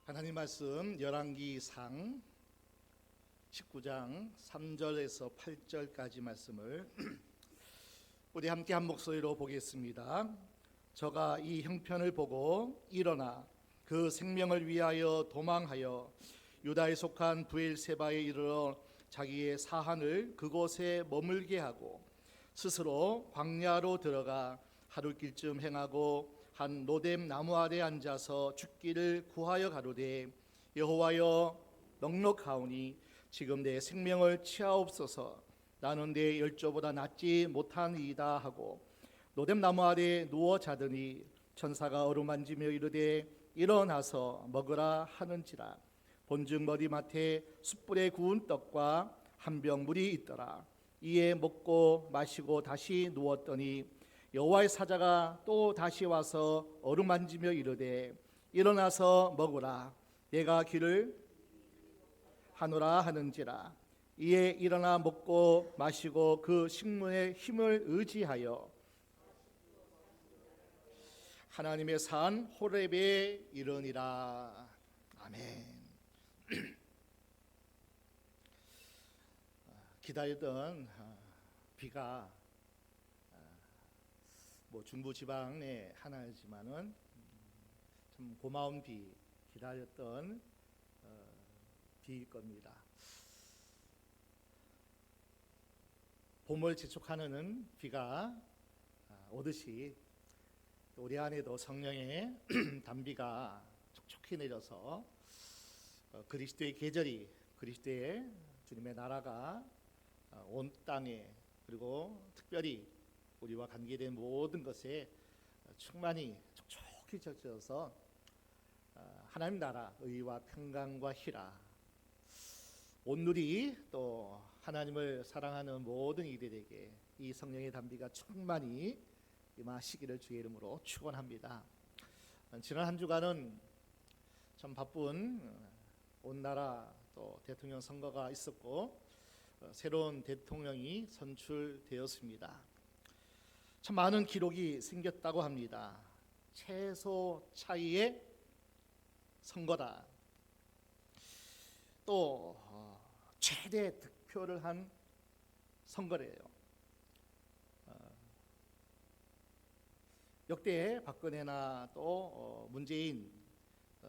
하나님 말씀 열왕기상 19장 3절에서 8절까지 말씀을 우리 함께 한 목소리로 보겠습니다. 저가 이 형편을 보고 일어나 그 생명을 위하여 도망하여 유다에 속한 브엘세바에 이르러 자기의 사한을 그곳에 머물게 하고 스스로 광야로 들어가 하루길쯤 행하고 한 로뎀 나무 아래 앉아서 죽기를 구하여 가로되 여호와여 넉넉하오니 지금 내 생명을 취하옵소서. 나는 내 열조보다 낫지 못하니이다 하고 로뎀 나무 아래 누워 자더니 천사가 어루만지며 이르되 일어나서 먹으라 하는지라. 본즉 머리맡에 숯불에 구운 떡과 한 병 물이 있더라. 이에 먹고 마시고 다시 누웠더니 여호와의 사자가 또 다시 와서 어루만지며 이르되 일어나서 먹으라. 내가 기를 하노라 하는지라. 이에 일어나 먹고 마시고 그 식문의 힘을 의지하여 하나님의 산 호렙에 이르니라. 아멘. 기다리던 비가 중부지방의 하나이지만은 참 고마운 비, 기다렸던 비일 겁니다. 봄을 재촉하는 비가 오듯이 우리 안에도 성령의 단비가 촉촉히 내려서 그리스도의 계절이, 그리스도의 주님의 나라가 온 땅에, 그리고 특별히 우리와 관계된 모든 것에 충만히 촉촉히 젖어서 하나님 나라 의와 평강과 희라, 온누리 또 하나님을 사랑하는 모든 이들에게 이 성령의 단비가 충만히 임하시기를 주의 이름으로 축원합니다. 지난 한 주간은 참 바쁜 온 나라 또 대통령 선거가 있었고 새로운 대통령이 선출되었습니다. 참 많은 기록이 생겼다고 합니다. 최소 차이의 선거다. 또 최대 득표를 한 선거래요. 역대 박근혜나 또 문재인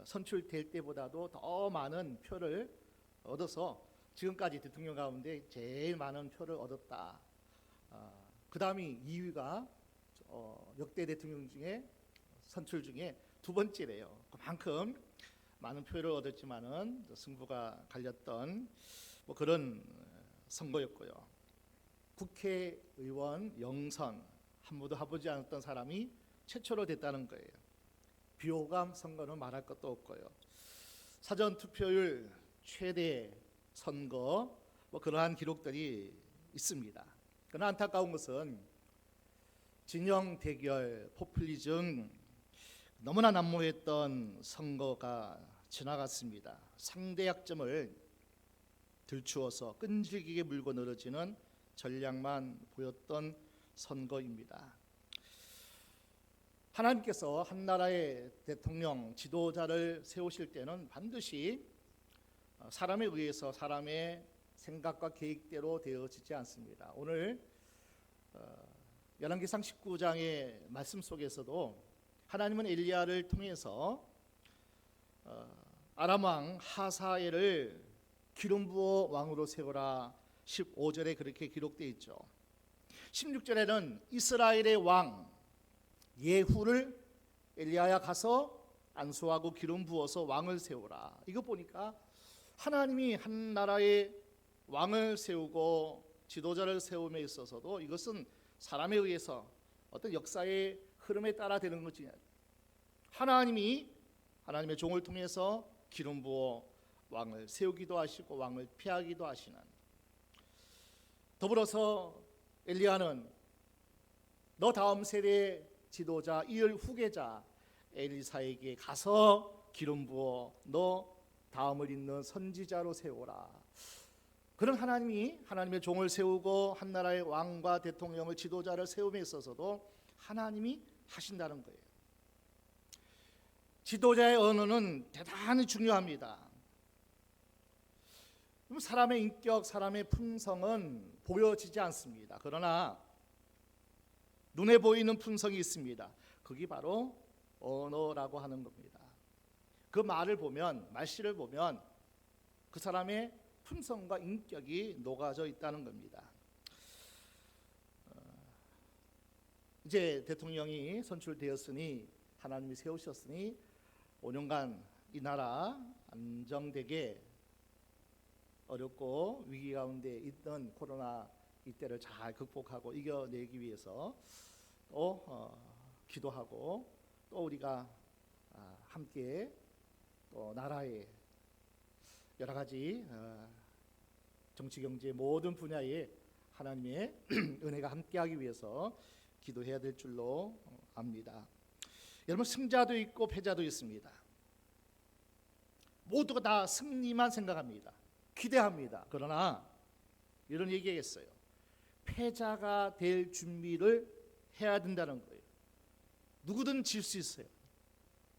선출될 때보다도 더 많은 표를 얻어서 지금까지 대통령 가운데 제일 많은 표를 얻었다. 그 다음이 2위가 역대 대통령 중에 선출 중에 두 번째래요. 그만큼 많은 표를 얻었지만은 승부가 갈렸던 그런 선거였고요. 국회의원 영선 한 번도 해보지 않았던 사람이 최초로 됐다는 거예요. 비호감 선거는 말할 것도 없고요. 사전 투표율 최대 선거 그러한 기록들이 있습니다. 그러나 안타까운 것은 진영 대결, 포퓰리즘 너무나 난무했던 선거가 지나갔습니다. 상대 약점을 들추어서 끈질기게 물고 늘어지는 전략만 보였던 선거입니다. 하나님께서 한 나라의 대통령, 지도자를 세우실 때는 반드시 사람에 의해서 사람의 생각과 계획대로 되어지지 않습니다. 오늘 열왕기상 19장의 말씀 속에서도 하나님은 엘리야를 통해서 아람 왕 하사엘을 기름 부어 왕으로 세우라 15절에 그렇게 기록되어 있죠. 16절에는 이스라엘의 왕 예후를 엘리야야 가서 안수하고 기름 부어서 왕을 세우라. 이거 보니까 하나님이 한 나라의 왕을 세우고 지도자를 세움에 있어서도 이것은 사람에 의해서 어떤 역사의 흐름에 따라 되는 것이 하나님이 하나님의 종을 통해서 기름 부어 왕을 세우기도 하시고 왕을 피하기도 하시는. 더불어서 엘리야는 너 다음 세대 지도자 이을 후계자 엘리사에게 가서 기름 부어 너 다음을 잇는 선지자로 세우라. 그런 하나님이 하나님의 종을 세우고 한 나라의 왕과 대통령을 지도자를 세움에 있어서도 하나님이 하신다는 거예요. 지도자의 언어는 대단히 중요합니다. 사람의 인격, 사람의 품성은 보여지지 않습니다. 그러나 눈에 보이는 품성이 있습니다. 그게 바로 언어라고 하는 겁니다. 그 말을 보면, 말씨를 보면 그 사람의 품성과 인격이 녹아져 있다는 겁니다. 이제 대통령이 선출되었으니, 하나님이 세우셨으니 5년간 이 나라 안정되게, 어렵고 위기 가운데 있던 코로나 이때를 잘 극복하고 이겨내기 위해서 또 기도하고, 또 우리가 함께 또 나라의 여러 가지 정치, 경제 모든 분야에 하나님의 은혜가 함께하기 위해서 기도해야 될 줄로 압니다. 여러분, 승자도 있고 패자도 있습니다. 모두가 다 승리만 생각합니다. 기대합니다. 그러나 이런 얘기했어요. 패자가 될 준비를 해야 된다는 거예요. 누구든 질 수 있어요.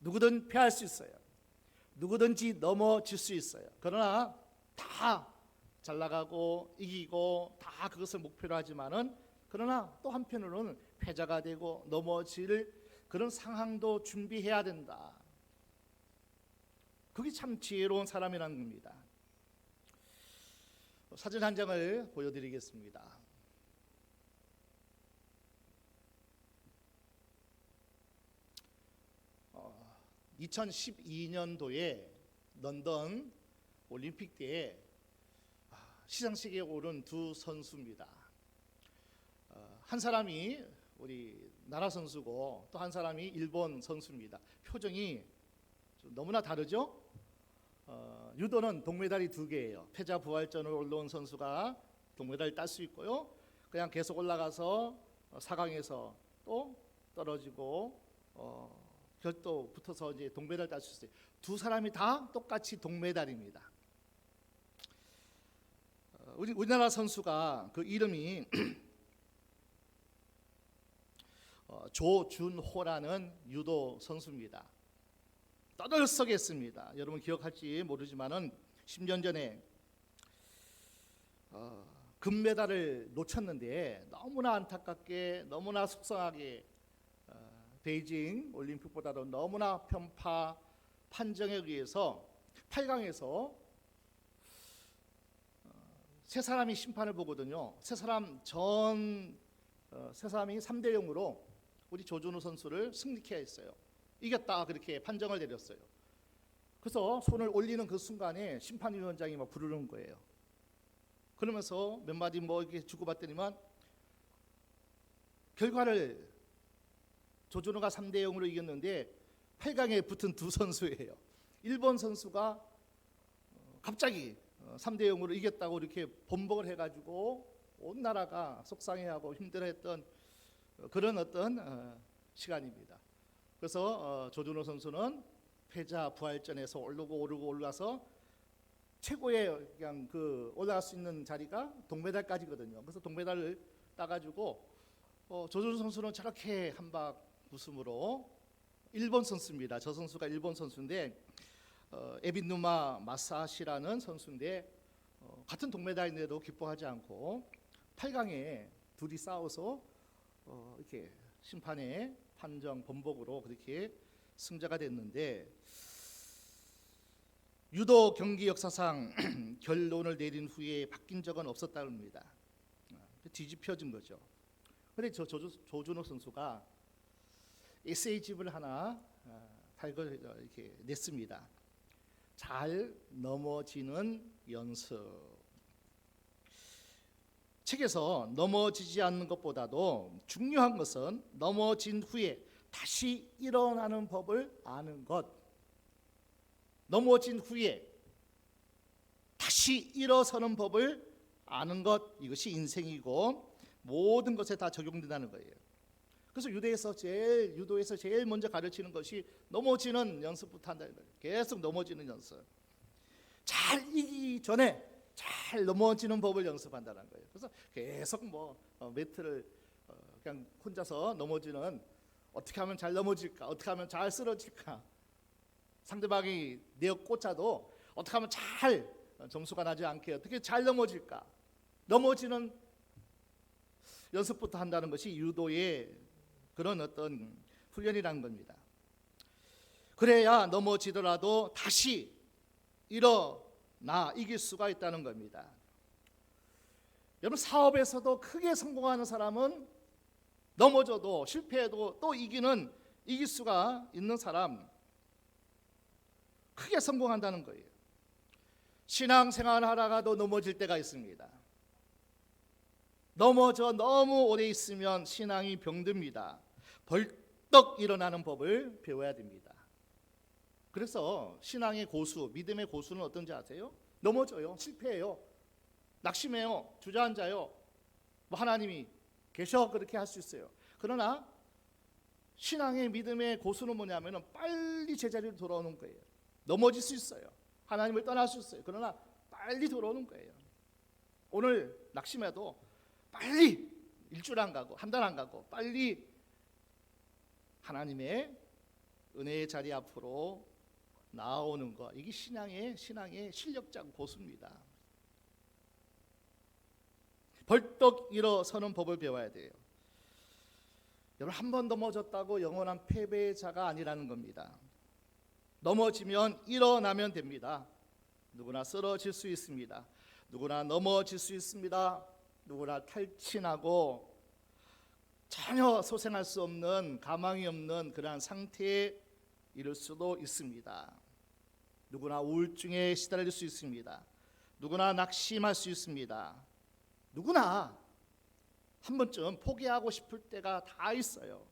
누구든 패할 수 있어요. 누구든지 넘어질 수 있어요. 그러나 다 잘 나가고 이기고 다 그것을 목표로 하지만은, 그러나 또 한편으로는 패자가 되고 넘어질 그런 상황도 준비해야 된다. 그게 참 지혜로운 사람이라는 겁니다. 사진 한 장을 보여드리겠습니다. 2012년도에 런던 올림픽 때에 시상식에 오른 두 선수입니다. 한 사람이 우리 나라 선수고 또 한 사람이 일본 선수입니다. 표정이 좀 너무나 다르죠? 유도는 동메달이 2개예요. 패자 부활전으로 올라온 선수가 동메달을 딸 수 있고요. 그냥 계속 올라가서 4강에서 또 떨어지고 결도 붙어서 이제 동메달 딸 수 있어요. 두 사람이 다 똑같이 동메달입니다. 우리나라 선수가 그 이름이 조준호라는 유도 선수입니다. 떠들썩했습니다. 여러분 기억할지 모르지만은 10년 전에 금메달을 놓쳤는데 너무나 안타깝게, 너무나 속상하게 베이징 올림픽보다도 너무나 편파 판정에 의해서 8강에서 세 사람이 심판을 보거든요. 세 사람이 3대 0으로 우리 조준호 선수를 승리케 했어요. 이겼다 그렇게 판정을 내렸어요. 그래서 손을 올리는 그 순간에 심판위원장이 막 부르는 거예요. 그러면서 몇 마디 뭐 이렇게 주고받더니만 결과를 조준호가 3대 0으로 이겼는데 8강에 붙은 두 선수예요. 일본 선수가 갑자기 3대 0으로 이겼다고 이렇게 번복을 해가지고 온 나라가 속상해하고 힘들어했던 그런 어떤 시간입니다. 그래서 조준호 선수는 패자 부활전에서 오르고 올라서 최고의 그냥 그 올라갈 수 있는 자리가 동메달까지거든요. 그래서 동메달을 따가지고 조준호 선수는 저렇게 한박 웃음으로, 일본 선수입니다. 저 선수가 일본 선수인데 에비누마 마사시라는 선수인데 같은 동메달인데도 기뻐하지 않고 8강에 둘이 싸워서 이렇게 심판의 판정 번복으로 그렇게 승자가 됐는데, 유도 경기 역사상 결론을 내린 후에 바뀐 적은 없었다고 합니다. 뒤집혀진 거죠. 그런데 조준호 선수가 에세이집을 하나 이렇게 냈습니다. 잘 넘어지는 연습. 책에서 넘어지지 않는 것보다도 중요한 것은 넘어진 후에 다시 일어나는 법을 아는 것. 넘어진 후에 다시 일어서는 법을 아는 것, 이것이 인생이고 모든 것에 다 적용된다는 거예요. 그래서 유도에서 제일 먼저 가르치는 것이 넘어지는 연습부터 한다는 거예요. 계속 넘어지는 연습. 잘 이기기 전에 잘 넘어지는 법을 연습한다는 거예요. 그래서 계속 매트를 그냥 혼자서 넘어지는, 어떻게 하면 잘 넘어질까, 어떻게 하면 잘 쓰러질까, 상대방이 내어 꽂아도 어떻게 하면 잘 점수가 나지 않게 어떻게 잘 넘어질까? 넘어지는 연습부터 한다는 것이 유도의 그런 어떤 훈련이라는 겁니다. 그래야 넘어지더라도 다시 일어나 이길 수가 있다는 겁니다. 여러분, 사업에서도 크게 성공하는 사람은 넘어져도 실패해도 또 이길 수가 있는 사람, 크게 성공한다는 거예요. 신앙생활 하다가도 넘어질 때가 있습니다. 넘어져 너무 오래 있으면 신앙이 병듭니다. 벌떡 일어나는 법을 배워야 됩니다. 그래서 신앙의 고수, 믿음의 고수는 어떤지 아세요? 넘어져요, 실패해요, 낙심해요, 주저앉아요. 뭐 하나님이 계셔 그렇게 할 수 있어요. 그러나 신앙의 믿음의 고수는 뭐냐면 빨리 제자리로 돌아오는 거예요. 넘어질 수 있어요, 하나님을 떠날 수 있어요. 그러나 빨리 돌아오는 거예요. 오늘 낙심해도 빨리 일주일 안 가고 한 달 안 가고 빨리 하나님의 은혜의 자리 앞으로 나오는 것, 이게 신앙의 실력자고 고수입니다. 벌떡 일어서는 법을 배워야 돼요. 여러분, 한 번 넘어졌다고 영원한 패배자가 아니라는 겁니다. 넘어지면 일어나면 됩니다. 누구나 쓰러질 수 있습니다. 누구나 넘어질 수 있습니다. 누구나 탈진하고 전혀 소생할 수 없는, 가망이 없는 그러한 상태에 이를 수도 있습니다. 누구나 우울증에 시달릴 수 있습니다. 누구나 낙심할 수 있습니다. 누구나 한 번쯤 포기하고 싶을 때가 다 있어요.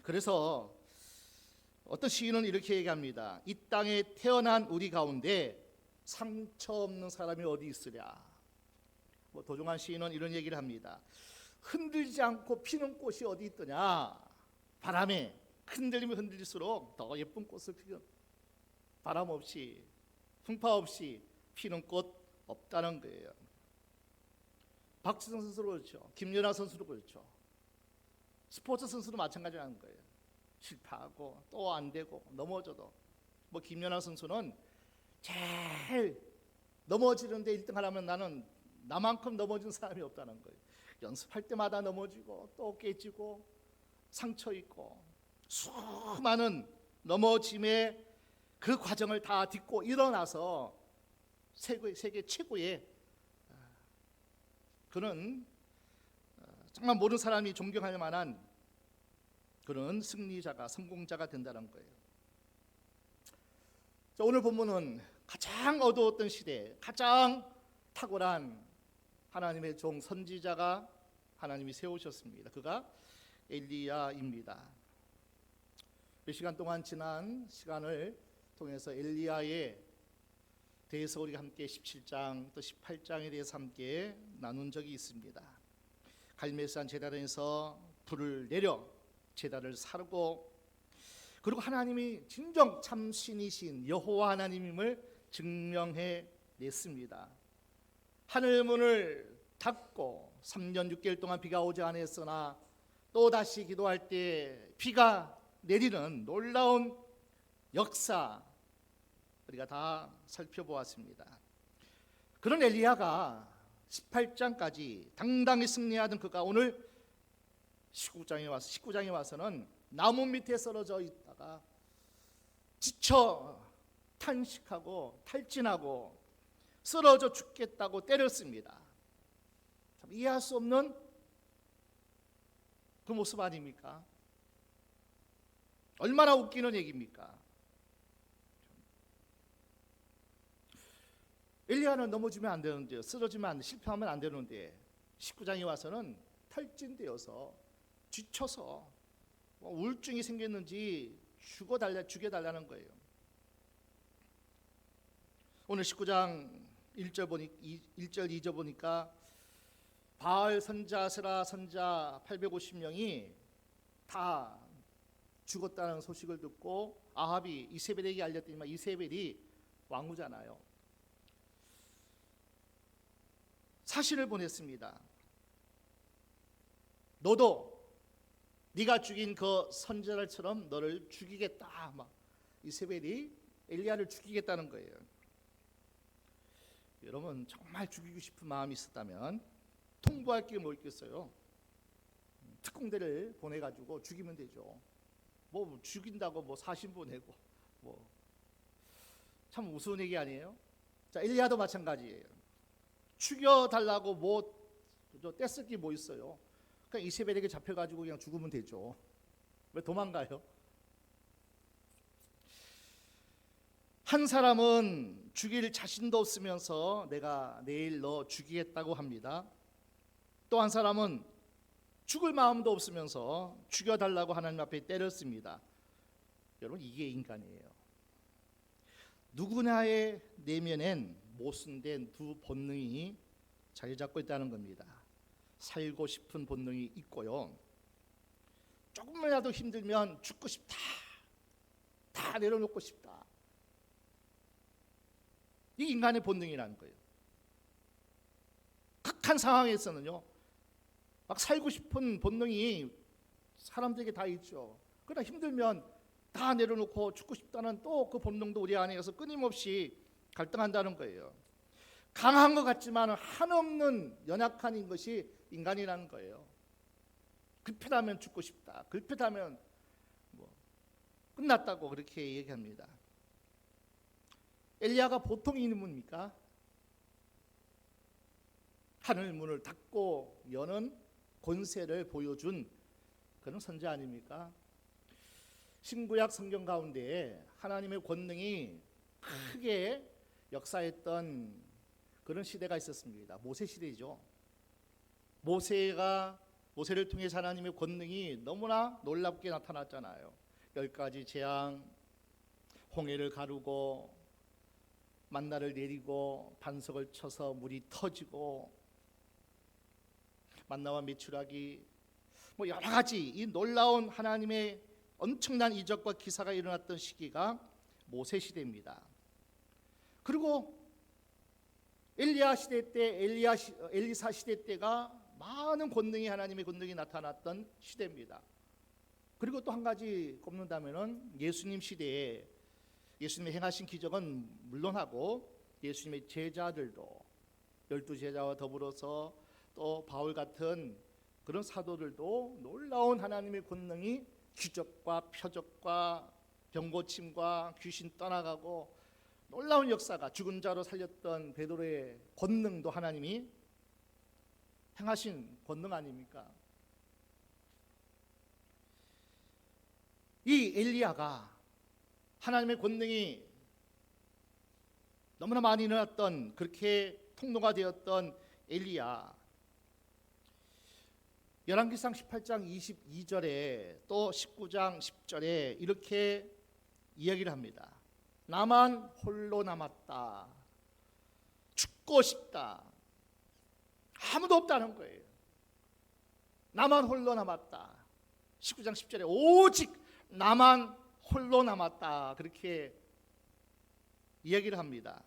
그래서 어떤 시인은 이렇게 얘기합니다. 이 땅에 태어난 우리 가운데 상처 없는 사람이 어디 있으랴. 도종환 시인은 이런 얘기를 합니다. 흔들지 않고 피는 꽃이 어디 있더냐. 바람에 흔들리면 흔들릴수록 더 예쁜 꽃을 피는, 바람 없이 풍파 없이 피는 꽃 없다는 거예요. 박지성 선수도 그렇죠. 김연아 선수도 그렇죠. 스포츠 선수도 마찬가지라는 거예요. 실패하고 또 안 되고 넘어져도, 김연아 선수는 제일 넘어지는데 1등 하려면 나는 나만큼 넘어진 사람이 없다는 거예요. 연습할 때마다 넘어지고 또 깨지고 상처 있고 수많은 넘어짐의 그 과정을 다 딛고 일어나서 세계 최고의 그런 정말 모든 사람이 존경할 만한 그런 승리자가, 성공자가 된다는 거예요. 자, 오늘 본문은 가장 어두웠던 시대에 가장 탁월한 하나님의 종 선지자가 하나님이 세우셨습니다. 그가 엘리야입니다. 몇 시간 동안 지난 시간을 통해서 엘리야에 대해서 우리가 함께 17장 또 18장에 대해서 함께 나눈 적이 있습니다. 갈멜산 제단에서 불을 내려 제단을 사르고, 그리고 하나님이 진정 참신이신 여호와 하나님임을 증명해 냈습니다. 하늘 문을 닫고 3년 6개월 동안 비가 오지 않았으나 또다시 기도할 때 비가 내리는 놀라운 역사 우리가 다 살펴보았습니다. 그런 엘리야가 18장까지 당당히 승리하던 그가 오늘 19장에 와서는 나무 밑에 쓰러져 있다가 지쳐 탄식하고 탈진하고 쓰러져 죽겠다고 때렸습니다. 참 이해할 수 없는 그 모습 아닙니까? 얼마나 웃기는 얘기입니까? 엘리야는 넘어지면 안 되는데, 쓰러지면 안 돼, 실패하면 안 되는데 19장에 와서는 탈진되어서 지쳐서 우울증이 생겼는지 죽여달라는 거예요. 오늘 19장 1절 2절 보니까 바알 선자, 세라 선자 850명이 다 죽었다는 소식을 듣고 아합이 이세벨에게 알렸더니만 이세벨이 왕후잖아요. 사신을 보냈습니다. 너도 네가 죽인 그 선지자들처럼 너를 죽이겠다. 막 이세벨이 엘리야를 죽이겠다는 거예요. 여러분 정말 죽이고 싶은 마음이 있었다면 통보할 게 뭐 있겠어요? 특공대를 보내가지고 죽이면 되죠. 뭐 죽인다고 뭐 사신 보내고 뭐 참 우스운 얘기 아니에요? 자, 엘리야도 마찬가지예요. 죽여달라고 뭐 떼쓸 게 뭐 있어요? 그냥 이세벨에게 잡혀가지고 그냥 죽으면 되죠. 왜 도망가요? 한 사람은 죽일 자신도 없으면서 내가 내일 너 죽이겠다고 합니다. 또 한 사람은 죽을 마음도 없으면서 죽여달라고 하나님 앞에 때렸습니다. 여러분 이게 인간이에요. 누구나의 내면엔 모순된 두 본능이 자리 잡고 있다는 겁니다. 살고 싶은 본능이 있고요. 조금만이라도 힘들면 죽고 싶다. 다 내려놓고 싶다. 이 인간의 본능이라는 거예요. 극한 상황에서는요, 막 살고 싶은 본능이 사람들에게 다 있죠. 그러나 힘들면 다 내려놓고 죽고 싶다는 또 그 본능도 우리 안에서 끊임없이 갈등한다는 거예요. 강한 것 같지만 한없는 연약한 것이 인간이라는 거예요. 급하다면 죽고 싶다. 급하다면 뭐 끝났다고 그렇게 얘기합니다. 엘리야가 보통 인물입니까? 하늘 문을 닫고 여는 권세를 보여준 그런 선지자 아닙니까? 신구약 성경 가운데 하나님의 권능이 크게 역사했던 그런 시대가 있었습니다. 모세 시대죠. 모세를 통해 하나님의 권능이 너무나 놀랍게 나타났잖아요. 10가지 재앙, 홍해를 가르고 만나를 내리고 반석을 쳐서 물이 터지고 만나와 메추라기 뭐 여러 가지 이 놀라운 하나님의 엄청난 이적과 기사가 일어났던 시기가 모세 시대입니다. 그리고 엘리야 시대 때 엘리사 시대 때가 많은 권능이 하나님의 권능이 나타났던 시대입니다. 그리고 또 한 가지 꼽는다면은 예수님 시대에 예수님이 행하신 기적은 물론하고 예수님의 제자들도 12제자와 더불어서 또 바울 같은 그런 사도들도 놀라운 하나님의 권능이 기적과 표적과 병고침과 귀신 떠나가고 놀라운 역사가 죽은 자로 살렸던 베드로의 권능도 하나님이 행하신 권능 아닙니까? 이 엘리야가 하나님의 권능이 너무나 많이 일어났던 그렇게 통로가 되었던 엘리야 열왕기상 18장 22절에 또 19장 10절에 이렇게 이야기를 합니다. 나만 홀로 남았다. 죽고 싶다. 아무도 없다는 거예요. 나만 홀로 남았다. 19장 10절에 오직 나만 홀로 남았다. 그렇게 이야기를 합니다.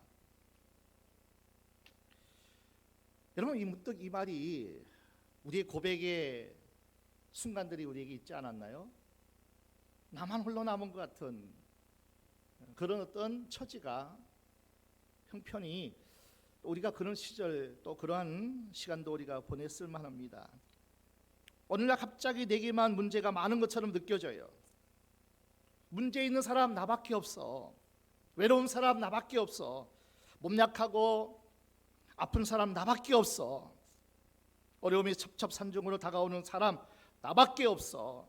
여러분 문득 이 말이 우리의 고백의 순간들이 우리에게 있지 않았나요? 나만 홀로 남은 것 같은 그런 어떤 처지가 형편이 우리가 그런 시절 또 그러한 시간도 우리가 보냈을 만합니다. 오늘날 갑자기 내게만 문제가 많은 것처럼 느껴져요. 문제 있는 사람 나밖에 없어. 외로운 사람 나밖에 없어. 몸 약하고 아픈 사람 나밖에 없어. 어려움이 첩첩산중으로 다가오는 사람 나밖에 없어.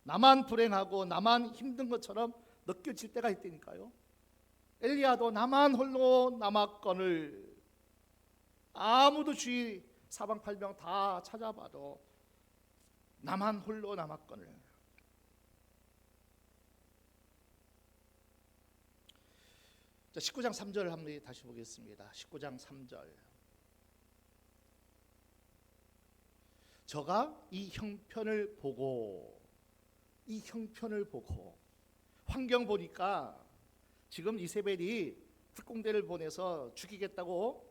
나만 불행하고 나만 힘든 것처럼 느껴질 때가 있다니까요. 엘리야도 나만 홀로 남았거늘 아무도 주위 사방팔방 다 찾아봐도 나만 홀로 남았거늘. 자, 19장 3절 한번 다시 보겠습니다. 19장 3절. 저가 이 형편을 보고 환경 보니까 지금 이세벨이 특공대를 보내서 죽이겠다고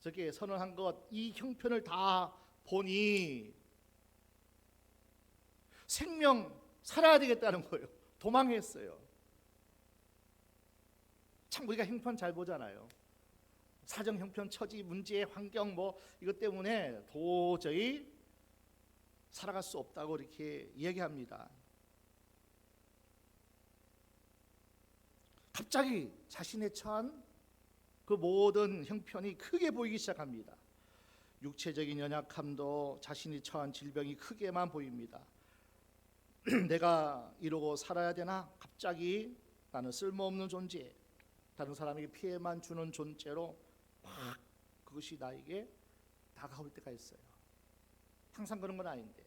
저게 선언한 것 이 형편을 다 보니 생명 살아야 되겠다는 거예요. 도망했어요. 참 우리가 형편 잘 보잖아요. 사정 형편, 처지, 문제, 환경 뭐 이것 때문에 도저히 살아갈 수 없다고 이렇게 이야기합니다. 갑자기 자신의 처한 그 모든 형편이 크게 보이기 시작합니다. 육체적인 연약함도 자신이 처한 질병이 크게만 보입니다. 내가 이러고 살아야 되나? 갑자기 나는 쓸모없는 존재, 다른 사람에게 피해만 주는 존재로 막 그것이 나에게 다가올 때가 있어요. 항상 그런 건 아닌데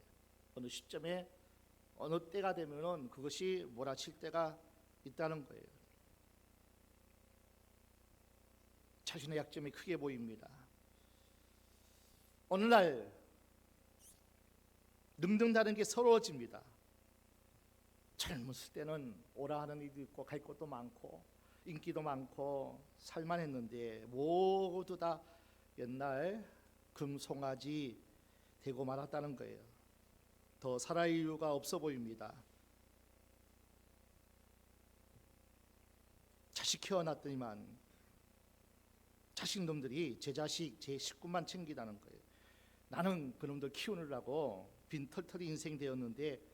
어느 시점에 어느 때가 되면은 그것이 몰아칠 때가 있다는 거예요. 자신의 약점이 크게 보입니다. 어느 날 능등 다른 게 서러워집니다. 젊었을 때는 오라 하는 일도 있고 갈 곳도 많고 인기도 많고 살만했는데 모두 다 옛날 금송아지 되고 말았다는 거예요. 더 살아갈 이유가 없어 보입니다. 자식 키워놨더니만 자식놈들이 제 자식, 제 식구만 챙기다는 거예요. 나는 그놈들 키우느라고 빈털털이 인생 되었는데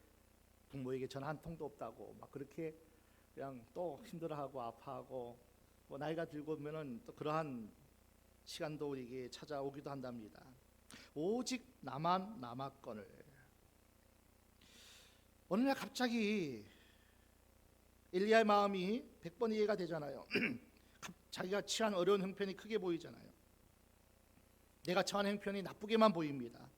부모에게 전화 한 통도 없다고 막 그렇게 그냥 또 힘들어하고 아파하고 뭐 나이가 들고 오면은 또 그러한 시간도 우리에게 찾아오기도 한답니다. 오직 나만 남았거늘. 어느 날 갑자기 엘리야의 마음이 100번 이해가 되잖아요. 자기가 처한 어려운 형편이 크게 보이잖아요. 내가 처한 형편이 나쁘게만 보입니다.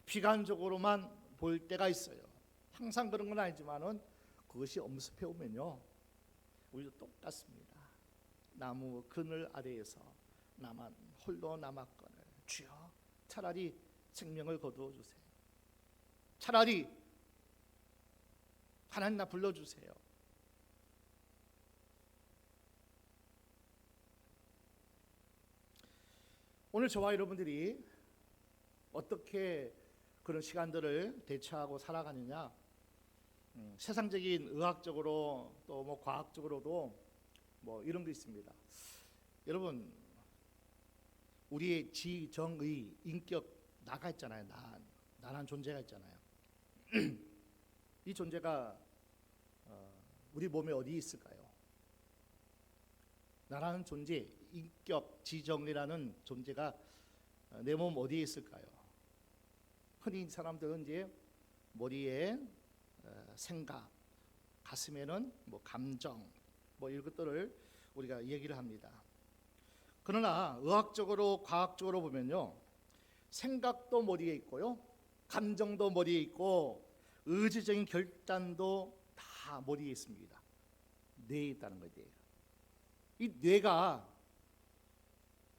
비관적으로만 보일 때가 있어요. 항상 그런 건 아니지만은 그것이 엄습해 오면요, 우리도 똑같습니다. 나무 그늘 아래에서 나만 홀로 남았거늘. 주여, 차라리 생명을 거두어 주세요. 차라리 하나님 나 불러주세요. 오늘 저와 여러분들이 어떻게 그런 시간들을 대처하고 살아가느냐, 세상적인 의학적으로 또 뭐 과학적으로도 뭐 이런 게 있습니다. 여러분, 우리의 지정의 인격 나가 있잖아요. 나라는 존재가 있잖아요. 이 존재가 우리 몸에 어디 있을까요? 나라는 존재, 인격, 지정이라는 존재가 내 몸 어디에 있을까요? 흔히 사람들은 이제 머리에 생각, 가슴에는 뭐 감정, 뭐 이런 것들을 우리가 얘기를 합니다. 그러나 의학적으로, 과학적으로 보면요, 생각도 머리에 있고요, 감정도 머리에 있고, 의지적인 결단도 다 머리에 있습니다. 뇌에 있다는 거예요. 이 뇌가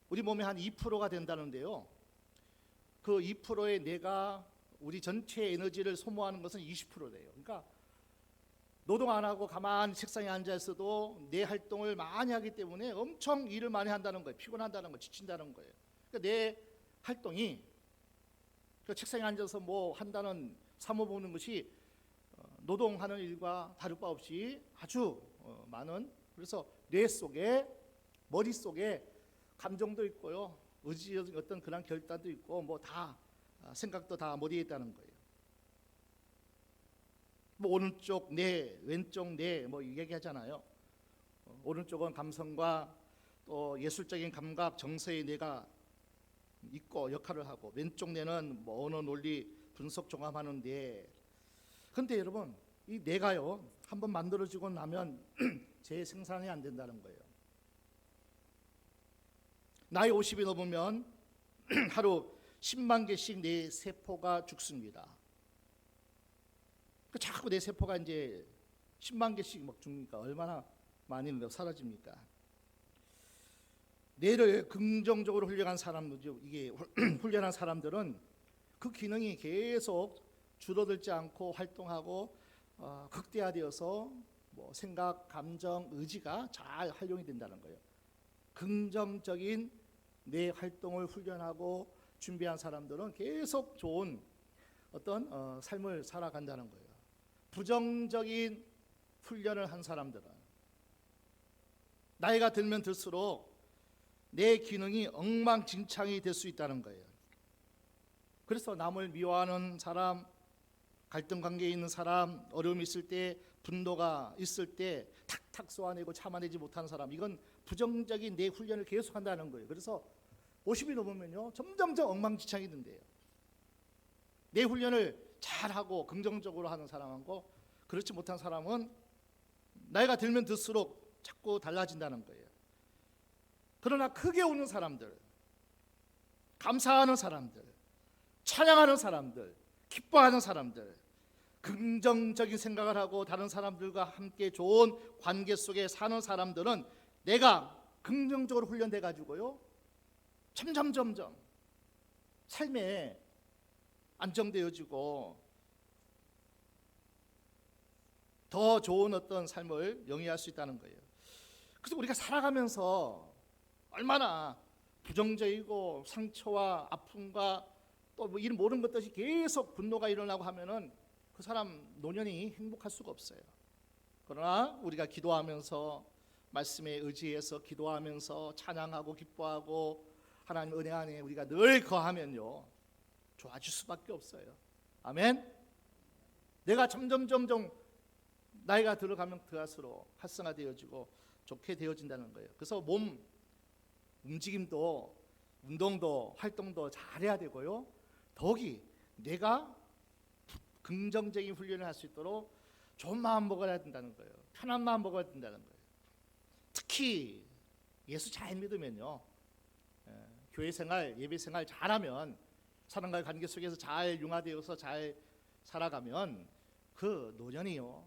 우리 몸의 한 2%가 된다는데요, 그 2%의 뇌가 우리 전체 에너지를 소모하는 것은 20%래요. 그러니까 노동 안 하고 가만히 책상에 앉아 있어도 뇌 활동을 많이 하기 때문에 엄청 일을 많이 한다는 거예요. 피곤한다는 거예요. 지친다는 거예요. 그러니까 뇌 활동이 그 책상에 앉아서 뭐 한다는 사모 보는 것이 노동하는 일과 다를 바 없이 아주 많은, 그래서 뇌 속에, 머리 속에 감정도 있고요, 의지적인 어떤 그런 결단도 있고, 뭐 다 생각도 다 머리에 있다는 거예요. 뭐 오른쪽 뇌, 왼쪽 뇌 뭐 얘기하잖아요. 오른쪽은 감성과 또 예술적인 감각, 정서의 뇌가 있고 역할을 하고, 왼쪽 뇌는 뭐 언어, 논리, 분석, 종합하는 뇌. 근데 여러분, 이 뇌가요, 한번 만들어지고 나면 재생산이 안 된다는 거예요. 나이 50이 넘으면 하루 10만 개씩 뇌 세포가 죽습니다. 자꾸 뇌 세포가 이제 10만 개씩 막 죽으니까 얼마나 많이 사라집니까? 뇌를 긍정적으로 훈련한 사람들, 이게 훈련한 사람들은 그 기능이 계속 줄어들지 않고 활동하고 극대화되어서 뭐 생각, 감정, 의지가 잘 활용이 된다는 거예요. 긍정적인 뇌 활동을 훈련하고 준비한 사람들은 계속 좋은 어떤 삶을 살아간다는 거예요. 부정적인 훈련을 한 사람들은 나이가 들면 들수록 내 기능이 엉망진창이 될 수 있다는 거예요. 그래서 남을 미워하는 사람, 갈등 관계에 있는 사람, 어려움이 있을 때, 분노가 있을 때 탁탁 쏘아내고 참아내지 못하는 사람, 이건 부정적인 내 훈련을 계속한다는 거예요. 그래서 50이 넘으면요 점점점 엉망진창이 된대요. 내 훈련을 잘하고 긍정적으로 하는 사람하고 그렇지 못한 사람은 나이가 들면 들수록 자꾸 달라진다는 거예요. 그러나 크게 웃는 사람들, 감사하는 사람들, 찬양하는 사람들, 기뻐하는 사람들, 긍정적인 생각을 하고 다른 사람들과 함께 좋은 관계 속에 사는 사람들은 내가 긍정적으로 훈련돼 가지고요 점점 삶에 안정되어지고 더 좋은 어떤 삶을 영위할 수 있다는 거예요. 그래서 우리가 살아가면서 얼마나 부정적이고 상처와 아픔과 또 뭐 이런 모든 것들이 계속 분노가 일어나고 하면은 그 사람 노년이 행복할 수가 없어요. 그러나 우리가 기도하면서 말씀에 의지해서 기도하면서 찬양하고 기뻐하고 하나님 은혜 안에 우리가 늘 거하면요 좋아질 수밖에 없어요. 아멘. 내가 점점 나이가 들어가면 들어갈수록 활성화되어지고 좋게 되어진다는 거예요. 그래서 몸 움직임도 운동도 활동도 잘해야 되고요. 더욱이 내가 긍정적인 훈련을 할 수 있도록 좋은 마음 먹어야 된다는 거예요. 편한 마음 먹어야 된다는 거예요. 특히 예수 잘 믿으면요 교회 생활, 예배 생활 잘하면 사람과의 관계 속에서 잘 융화되어서 잘 살아가면 그 노년이요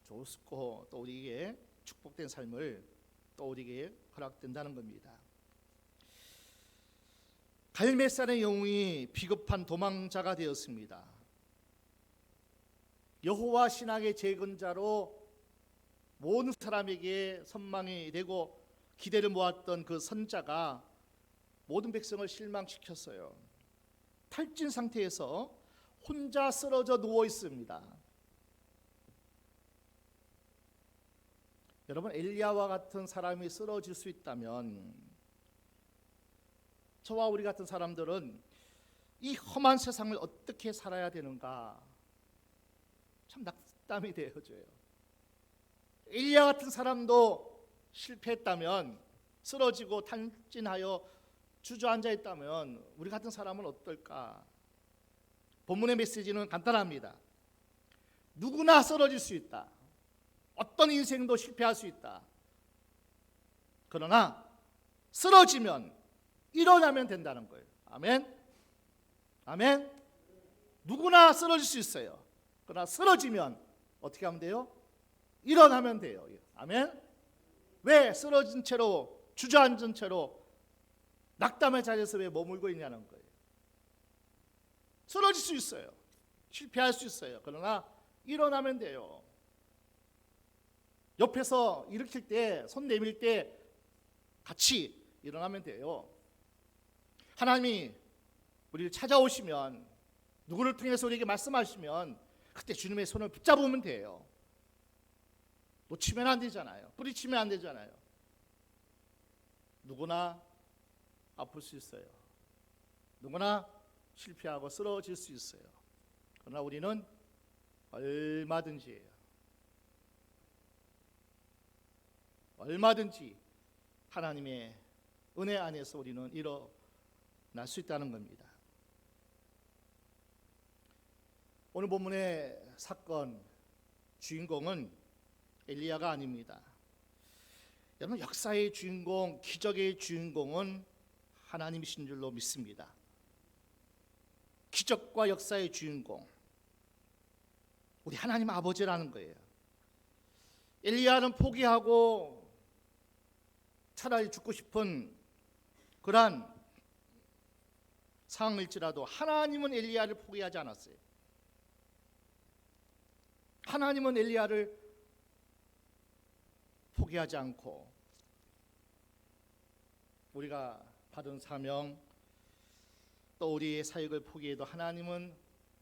좋고 또 우리에게 축복된 삶을 또 우리에게 허락된다는 겁니다. 갈멜산의 영웅이 비겁한 도망자가 되었습니다. 여호와 신앙의 재건자로 모든 사람에게 선망이 되고 기대를 모았던 그 선자가 모든 백성을 실망시켰어요. 탈진 상태에서 혼자 쓰러져 누워 있습니다. 여러분, 엘리야와 같은 사람이 쓰러질 수 있다면 저와 우리 같은 사람들은 이 험한 세상을 어떻게 살아야 되는가 참 낙담이 되어져요. 엘리야 같은 사람도 실패했다면, 쓰러지고 탈진하여 주저앉아 있다면 우리 같은 사람은 어떨까? 본문의 메시지는 간단합니다. 누구나 쓰러질 수 있다. 어떤 인생도 실패할 수 있다. 그러나 쓰러지면 일어나면 된다는 거예요. 아멘. 아멘. 누구나 쓰러질 수 있어요. 그러나 쓰러지면 어떻게 하면 돼요? 일어나면 돼요. 아멘. 왜 쓰러진 채로 주저앉은 채로 낙담의 자리에서 왜 머물고 있냐는 거예요. 쓰러질 수 있어요. 실패할 수 있어요. 그러나 일어나면 돼요. 옆에서 일으킬 때, 손 내밀 때 같이 일어나면 돼요. 하나님이 우리를 찾아오시면, 누구를 통해서 우리에게 말씀하시면 그때 주님의 손을 붙잡으면 돼요. 놓치면 안 되잖아요. 뿌리치면 안 되잖아요. 누구나 아플 수 있어요. 누구나 실패하고 쓰러질 수 있어요. 그러나 우리는 얼마든지 하나님의 은혜 안에서 우리는 일어날 수 있다는 겁니다. 오늘 본문의 사건 주인공은 엘리야가 아닙니다. 여러분, 역사의 주인공, 기적의 주인공은 하나님이신 줄로 믿습니다. 기적과 역사의 주인공, 우리 하나님 아버지라는 거예요. 엘리야는 포기하고 차라리 죽고 싶은 그러한 상황일지라도 하나님은 엘리야를 포기하지 않았어요. 하나님은 엘리야를 포기하지 않고 우리가 받은 사명 또 우리의 사역을 포기해도 하나님은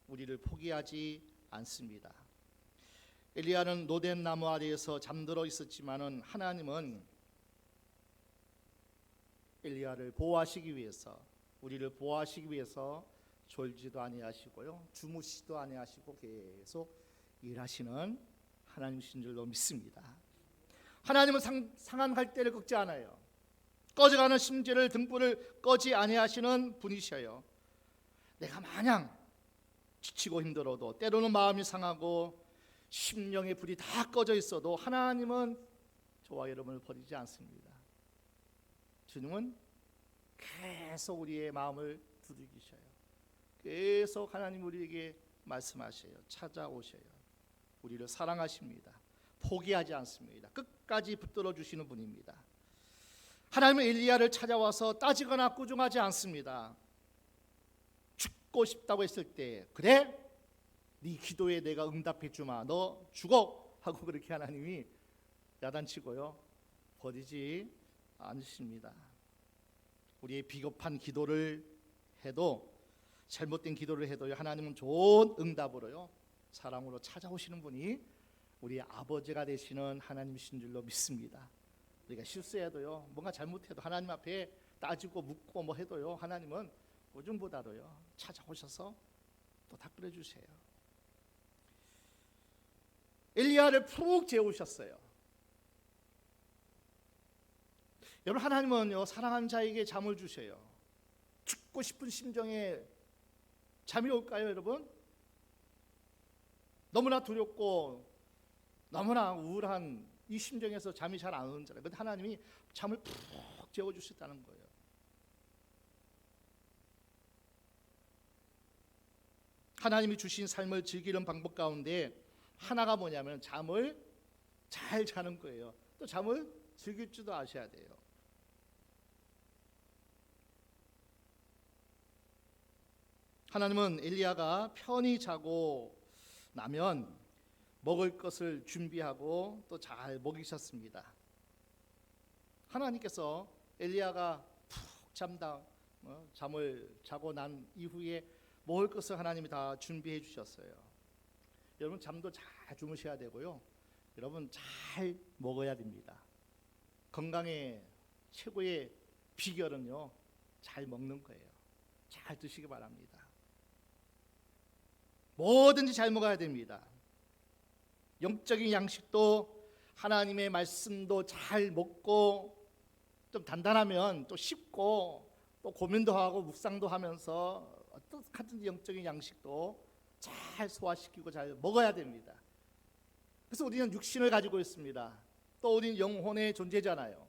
우리를 포기하지 않습니다. 엘리야는 노된 나무 아래에서 잠들어 있었지만은 하나님은 엘리야를 보호하시기 위해서, 우리를 보호하시기 위해서 졸지도 아니하시고요, 주무시지도 아니하시고 계속 일하시는 하나님이신 줄로 믿습니다. 하나님은 상한 갈대를 꺾지 않아요. 꺼져가는 심지를 등불을 꺼지 아니하시는 분이셔요. 내가 마냥 지치고 힘들어도, 때로는 마음이 상하고 심령의 불이 다 꺼져 있어도 하나님은 저와 여러분을 버리지 않습니다. 주님은 계속 우리의 마음을 두들기셔요. 계속 하나님 우리에게 말씀하셔요. 찾아오셔요. 우리를 사랑하십니다. 포기하지 않습니다. 끝까지 붙들어 주시는 분입니다. 하나님은 엘리야를 찾아와서 따지거나 꾸중하지 않습니다. 죽고 싶다고 했을 때, 그래? 네 기도에 내가 응답해 주마. 너 죽어. 하고 그렇게 하나님이 야단치고요, 버리지 않으십니다. 우리의 비겁한 기도를 해도, 잘못된 기도를 해도 하나님은 좋은 응답으로요, 사랑으로 찾아오시는 분이 우리의 아버지가 되시는 하나님이신 줄로 믿습니다. 우리가 실수해도요, 뭔가 잘못해도 하나님 앞에 따지고 묻고 뭐 해도요, 하나님은 오줌보다도요 찾아오셔서 또 닦아 주세요. 엘리야를 푹 재우셨어요. 여러분, 하나님은요 사랑하는 자에게 잠을 주셔요. 죽고 싶은 심정에 잠이 올까요, 여러분? 너무나 두렵고 너무나 우울한 이 심정에서 잠이 잘 안 오는 자가, 그런데 하나님이 잠을 푹 재워주셨다는 거예요. 하나님이 주신 삶을 즐기는 방법 가운데 하나가 뭐냐면 잠을 잘 자는 거예요. 또 잠을 즐길 줄도 아셔야 돼요. 하나님은 엘리야가 편히 자고 나면 먹을 것을 준비하고 또 잘 먹이셨습니다. 하나님께서 엘리야가 푹 잠을 자고 난 이후에 먹을 것을 하나님이 다 준비해 주셨어요. 여러분, 잠도 잘 주무셔야 되고요, 여러분 잘 먹어야 됩니다. 건강의 최고의 비결은요, 잘 먹는 거예요. 잘 드시기 바랍니다. 뭐든지 잘 먹어야 됩니다. 영적인 양식도, 하나님의 말씀도 잘 먹고, 좀 단단하면 또 씹고 또 고민도 하고 묵상도 하면서 어떻게든지 영적인 양식도 잘 소화시키고 잘 먹어야 됩니다. 그래서 우리는 육신을 가지고 있습니다. 또 우리는 영혼의 존재잖아요.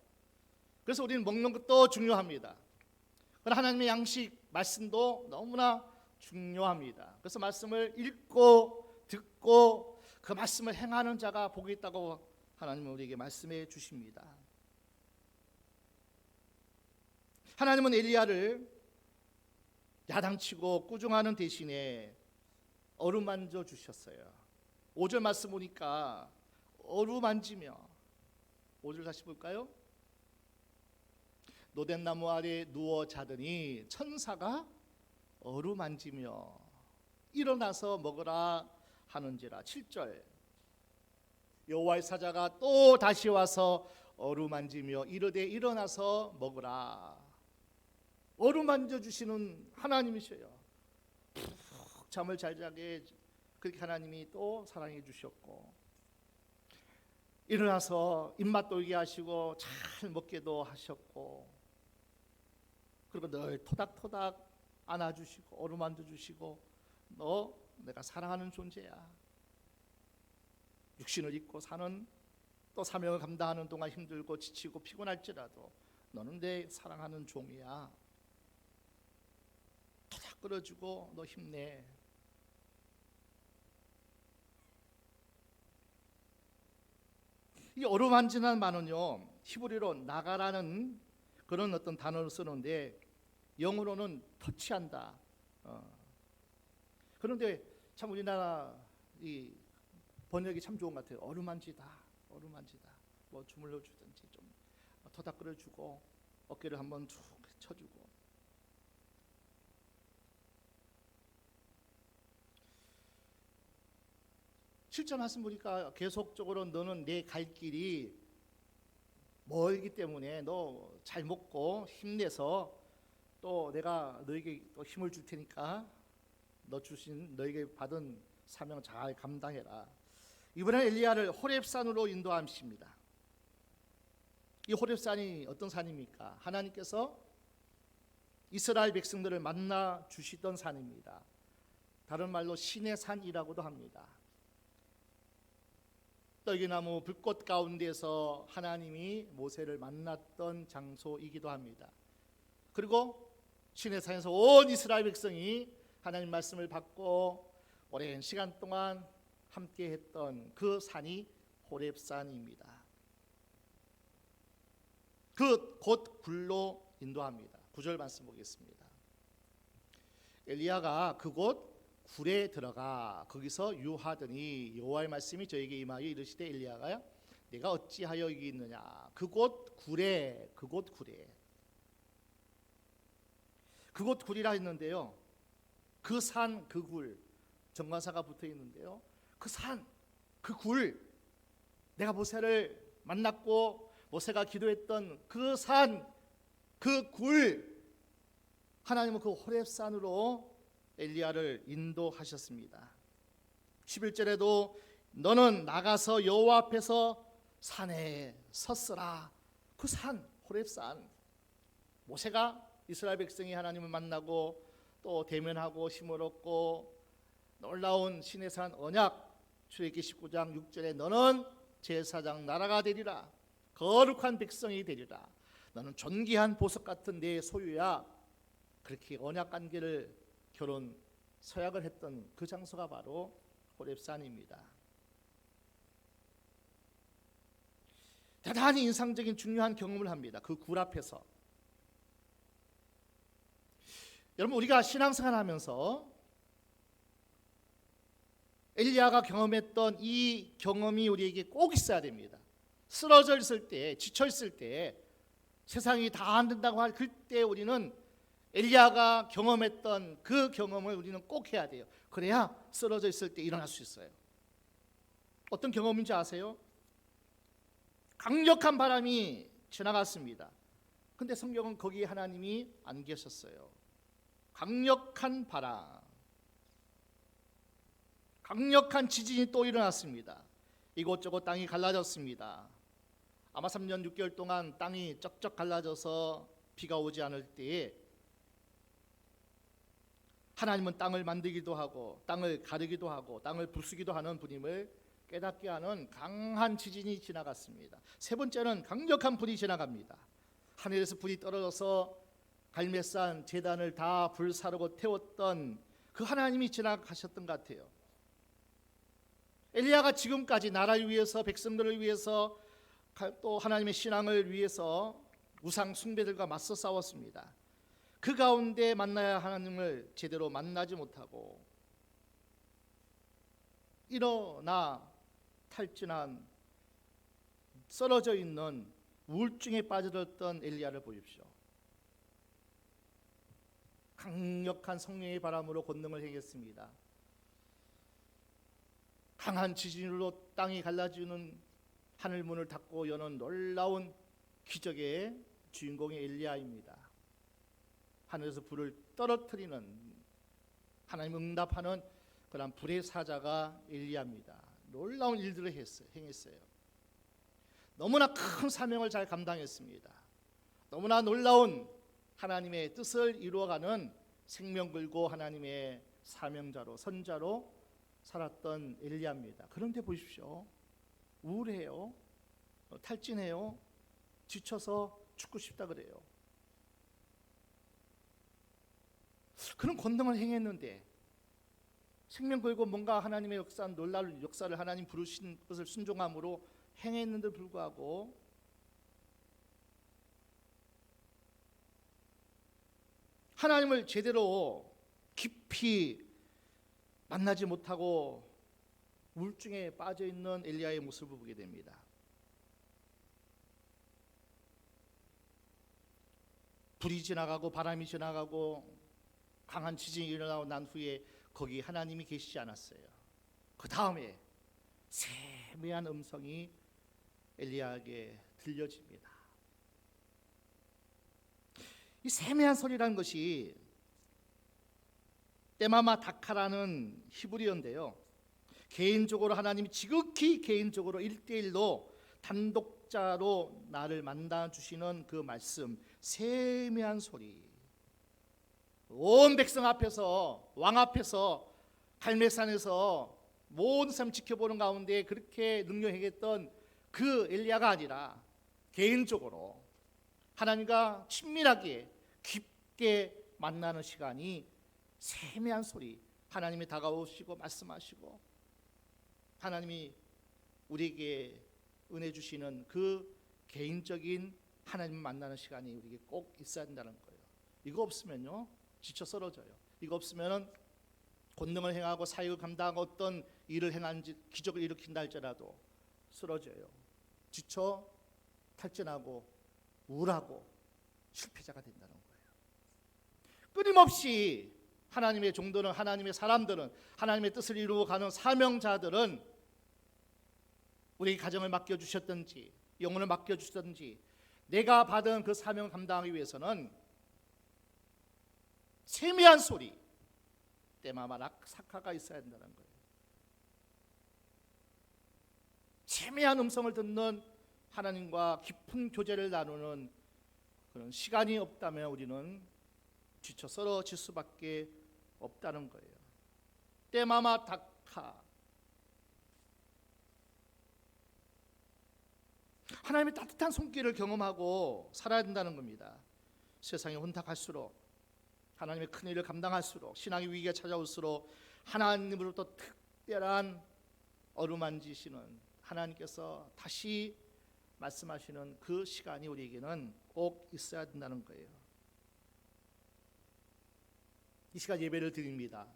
그래서 우리는 먹는 것도 중요합니다. 그러나 하나님의 양식, 말씀도 너무나 중요합니다. 그래서 말씀을 읽고 듣고 그 말씀을 행하는 자가 복이 있다고 하나님은 우리에게 말씀해 주십니다. 하나님은 엘리야를 야당치고 꾸중하는 대신에 어루만져 주셨어요. 5절 말씀 보니까 어루만지며, 5절 다시 볼까요? 노된 나무 아래 누워 자더니 천사가 어루만지며 일어나서 먹으라 하는지라. 7절, 여호와의 사자가 또 다시 와서 어루만지며 이르되 일어나서 먹으라. 어루만져 주시는 하나님이셔요. 푹 잠을 잘 자게 그렇게 하나님이 또 사랑해 주셨고, 일어나서 입맛 돌게 하시고 잘 먹게도 하셨고, 그리고 늘 토닥토닥 안아주시고 어루만져 주시고, 너 내가 사랑하는 존재야. 육신을 입고 사는, 또 사명을 감당하는 동안 힘들고 지치고 피곤할지라도 너는 내 사랑하는 종이야. 토닥 끌어주고 너 힘내. 이 어루만지는 말은요, 히브리어로 나가라는 그런 어떤 단어를 쓰는데 영어로는 터치한다. 그런데 참 우리나라 이 번역이 참 좋은 것 같아요. 어루만지다, 어루만지다. 뭐 주물러 주든지 좀 토닥 끌어주고 어깨를 한번 툭 쳐주고. 실제 말씀 보니까 계속적으로 너는 내 갈 길이 멀기 때문에 너 잘 먹고 힘내서 또 내가 너에게 또 힘을 줄 테니까 너에게 받은 사명 잘 감당해라. 이번에 엘리야를 호렙산으로 인도하십니다. 이 호렙산이 어떤 산입니까? 하나님께서 이스라엘 백성들을 만나 주시던 산입니다. 다른 말로 신의 산이라고도 합니다. 떨기나무 불꽃 가운데서 하나님이 모세를 만났던 장소이기도 합니다. 그리고 신의 산에서 온 이스라엘 백성이 하나님 말씀을 받고 오랜 시간 동안 함께 했던 그 산이 호렙산입니다. 그 곧 굴로 인도합니다. 9절 말씀 보겠습니다. 엘리야가 그곳 굴에 들어가 거기서 유하더니 여호와의 말씀이 저에게 임하여 이르시되 엘리야가 내가 어찌하여 여기 있느냐. 그곳 굴에 그곳 굴이라 했는데요. 그 산, 그 굴, 정관사가 붙어 있는데요. 그 산, 그 굴, 내가 모세를 만났고 모세가 기도했던 그 산, 그 굴, 하나님은 그 호렙산으로 엘리야를 인도하셨습니다. 11절에도 너는 나가서 여호와 앞에서 산에 섰으라. 그 산, 호렙산, 모세가 이스라엘 백성이 하나님을 만나고 또 대면하고 힘을 얻고 놀라운 신의 산 언약, 출애굽기 19장 6절에 너는 제사장 나라가 되리라. 거룩한 백성이 되리라. 너는 존귀한 보석 같은 내 소유야. 그렇게 언약 관계를 결혼 서약을 했던 그 장소가 바로 호렙산입니다. 대단히 인상적인 중요한 경험을 합니다. 그 굴 앞에서. 여러분, 우리가 신앙생활 하면서 엘리야가 경험했던 이 경험이 우리에게 꼭 있어야 됩니다. 쓰러져 있을 때, 지쳐 있을 때, 세상이 다 안 된다고 할 그때 우리는 엘리야가 경험했던 그 경험을 우리는 꼭 해야 돼요. 그래야 쓰러져 있을 때 일어날 수 있어요. 어떤 경험인지 아세요? 강력한 바람이 지나갔습니다. 근데 성경은 거기 하나님이 안 계셨어요. 강력한 바람, 강력한 지진이 또 일어났습니다. 이곳저곳 땅이 갈라졌습니다. 아마 3년 6개월 동안 땅이 쩍쩍 갈라져서 비가 오지 않을 때에 하나님은 땅을 만들기도 하고 땅을 가르기도 하고 땅을 부수기도 하는 분임을 깨닫게 하는 강한 지진이 지나갔습니다. 세 번째는 강력한 불이 지나갑니다. 하늘에서 불이 떨어져서 갈멜산 제단을 다 불사르고 태웠던 그 하나님이 지나가셨던 것 같아요. 엘리야가 지금까지 나라를 위해서, 백성들을 위해서, 또 하나님의 신앙을 위해서 우상 숭배들과 맞서 싸웠습니다. 그 가운데 만나야 하나님을 제대로 만나지 못하고 일어나 탈진한, 쓰러져 있는, 우울증에 빠져들었던 엘리야를 보십시오. 강력한 성령의 바람으로 권능을 행했습니다. 강한 지진으로 땅이 갈라지는 하늘문을 닫고 여는 놀라운 기적의 주인공이 엘리야입니다. 하늘에서 불을 떨어뜨리는, 하나님 응답하는 그런 불의 사자가 엘리야입니다. 놀라운 일들을 행했어요. 너무나 큰 사명을 잘 감당했습니다. 너무나 놀라운 하나님의 뜻을 이루어가는 생명 걸고 하나님의 사명자로, 선자로 살았던 엘리야입니다. 그런데 보십시오. 우울해요. 탈진해요. 지쳐서 죽고 싶다 그래요. 그런 권능을 행했는데, 생명 걸고 뭔가 하나님의 역사, 놀라운 역사를 하나님 부르신 것을 순종함으로 행했는데 불구하고 하나님을 제대로 깊이 만나지 못하고 우울증에 빠져있는 엘리야의 모습을 보게 됩니다. 불이 지나가고 바람이 지나가고 강한 지진이 일어나고 난 후에 거기 하나님이 계시지 않았어요. 그 다음에 세미한 음성이 엘리야에게 들려집니다. 이 세미한 소리라는 것이 때마마 다카라는 히브리어인데요, 개인적으로 하나님이 지극히 개인적으로 1대1로 단독자로 나를 만나 주시는 그 말씀, 세미한 소리, 온 백성 앞에서, 왕 앞에서, 갈멜산에서 모든 사람 지켜보는 가운데 그렇게 능력 행했던 그 엘리야가 아니라 개인적으로 하나님과 친밀하게 깊게 만나는 시간이 세미한 소리, 하나님이 다가오시고 말씀하시고 하나님이 우리에게 은혜 주시는 그 개인적인 하나님 만나는 시간이 우리에게 꼭 있어야 된다는 거예요. 이거 없으면요 지쳐 쓰러져요. 이거 없으면은 권능을 행하고 사역을 감당하고 어떤 일을 행하는지 기적을 일으킨다 할지라도 쓰러져요. 지쳐 탈진하고 우울하고 실패자가 된다는 거예요. 끊임없이 하나님의 종들은, 하나님의 사람들은, 하나님의 뜻을 이루어가는 사명자들은 우리 가정을 맡겨주셨든지 영혼을 맡겨주셨든지 내가 받은 그 사명을 감당하기 위해서는 세미한 소리, 때마마락 사카가 있어야 된다는 거예요. 세미한 음성을 듣는 하나님과 깊은 교제를 나누는 그런 시간이 없다면 우리는 지쳐 쓰러질 수밖에 없다는 거예요. 때마마 다카, 하나님의 따뜻한 손길을 경험하고 살아야 된다는 겁니다. 세상이 혼탁할수록, 하나님의 큰 일을 감당할수록, 신앙의 위기가 찾아올수록 하나님으로부터 특별한 어루만지시는 하나님께서 다시 말씀하시는 그 시간이 우리에게는 꼭 있어야 된다는 거예요. 이 시간 예배를 드립니다.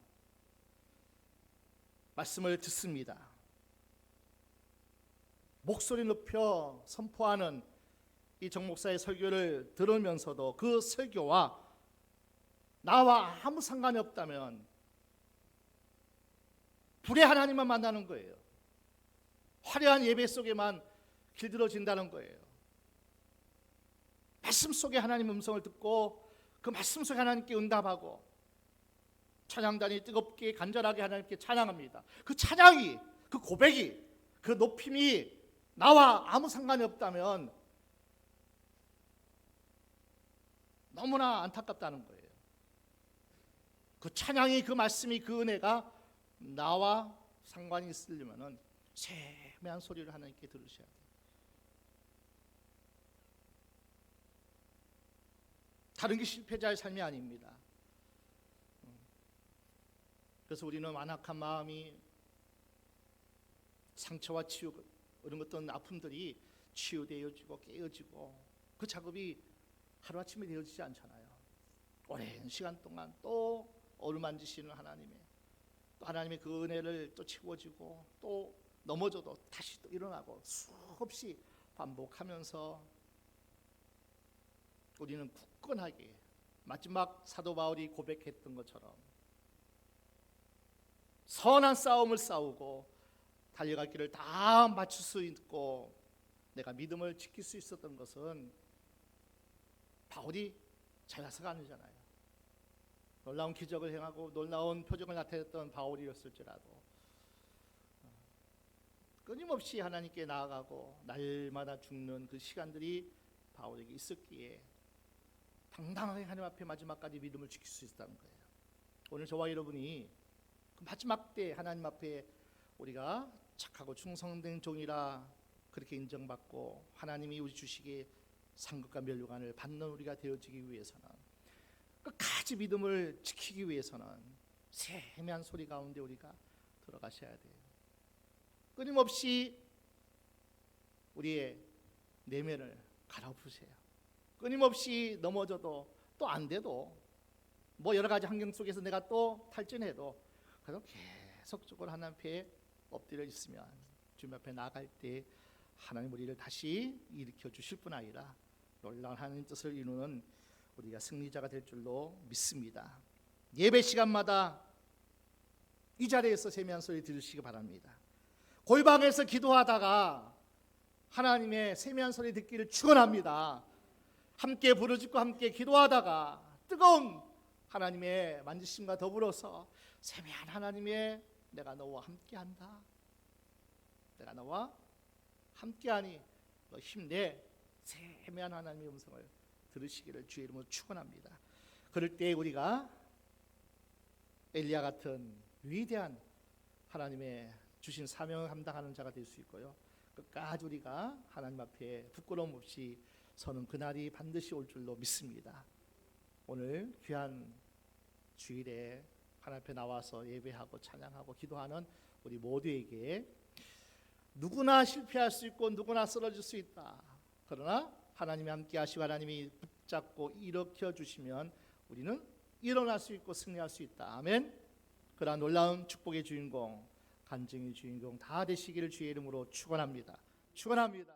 말씀을 듣습니다. 목소리 높여 선포하는 이 정 목사의 설교를 들으면서도 그 설교와 나와 아무 상관이 없다면 불의 하나님만 만나는 거예요. 화려한 예배 속에만 길들어진다는 거예요. 말씀 속에 하나님의 음성을 듣고 그 말씀 속에 하나님께 응답하고 찬양단이 뜨겁게 간절하게 하나님께 찬양합니다. 그 찬양이, 그 고백이, 그 높임이 나와 아무 상관이 없다면 너무나 안타깝다는 거예요. 그 찬양이, 그 말씀이, 그 은혜가 나와 상관이 있으려면 세미한 소리를 하나님께 들으셔야 돼요. 다른 게 실패자의 삶이 아닙니다. 그래서 우리는 완악한 마음이, 상처와 치유, 이런 어떤 아픔들이 치유되어지고 깨어지고 그 작업이 하루아침에 되어지지 않잖아요. 오랜 시간 동안 또 어루만지시는 하나님의, 또 하나님의 그 은혜를 또 채워지고 또 넘어져도 다시 또 일어나고 수없이 반복하면서 우리는 굳건하게 마지막 사도 바울이 고백했던 것처럼 선한 싸움을 싸우고 달려갈 길을 다 마칠 수 있고 내가 믿음을 지킬 수 있었던 것은 바울이 잘나서가 아니잖아요. 놀라운 기적을 행하고 놀라운 표적을 나타냈던 바울이었을지라도 끊임없이 하나님께 나아가고 날마다 죽는 그 시간들이 바울에게 있었기에 당당하게 하나님 앞에 마지막까지 믿음을 지킬 수 있었다는 거예요. 오늘 저와 여러분이 그 마지막 때 하나님 앞에 우리가 착하고 충성된 종이라 그렇게 인정받고 하나님이 우리 주시기에 상급과 면류관을 받는 우리가 되어지기 위해서는, 끝까지 믿음을 지키기 위해서는 세미한 소리 가운데 우리가 들어가셔야 돼요. 끊임없이 우리의 내면을 갈아엎으세요. 끊임없이 넘어져도 또 안 돼도 뭐 여러 가지 환경 속에서 내가 또 탈진해도 그래도 계속적으로 하나님 앞에 엎드려 있으면 주님 앞에 나아갈 때 하나님 우리를 다시 일으켜 주실 뿐 아니라 놀라운 하나님 뜻을 이루는 우리가 승리자가 될 줄로 믿습니다. 예배 시간마다 이 자리에서 세미한 소리 들으시기 바랍니다. 골방에서 기도하다가 하나님의 세미한 소리 듣기를 축원합니다. 함께 부르짖고 함께 기도하다가 뜨거운 하나님의 만지심과 더불어서 세미한 하나님의 내가 너와 함께한다. 내가 너와 함께하니 너 힘내. 세미한 하나님의 음성을 들으시기를 주의 이름으로 축원합니다. 그럴 때 우리가 엘리야 같은 위대한 하나님의 주신 사명을 감당하는 자가 될 수 있고요. 끝까지 우리가 하나님 앞에 부끄러움 없이 서는 그날이 반드시 올 줄로 믿습니다. 오늘 귀한 주일에 하나님 앞에 나와서 예배하고 찬양하고 기도하는 우리 모두에게 누구나 실패할 수 있고 누구나 쓰러질 수 있다. 그러나 하나님이 함께 하시고 하나님이 붙잡고 일으켜 주시면 우리는 일어날 수 있고 승리할 수 있다. 아멘. 그러한 놀라운 축복의 주인공, 간증의 주인공 다 되시기를 주의 이름으로 축원합니다. 축원합니다.